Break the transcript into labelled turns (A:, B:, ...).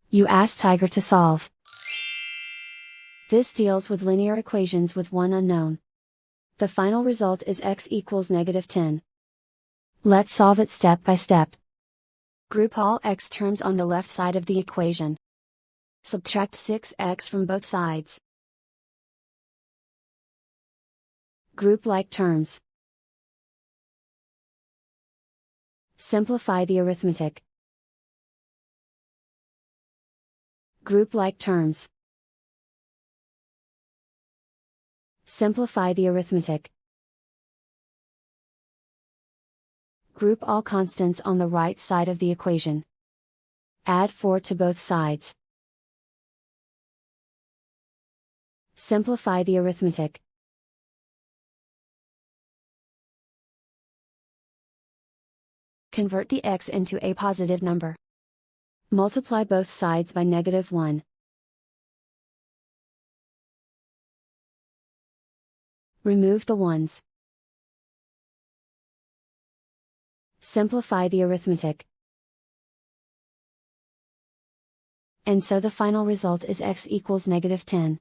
A: You ask Tiger to solve. This deals with linear equations with one unknown. The final result is x equals -10. Let's solve it step by step. Group all x terms on the left side of the equation. Subtract 6x from both sides. Group like terms. Simplify the arithmetic. Group like terms. Simplify the arithmetic. Group all constants on the right side of the equation. Add 4 to both sides. Simplify the arithmetic. Convert the x into a positive number. Multiply both sides by -1. Remove the ones. Simplify the arithmetic. And so the final result is x equals -10.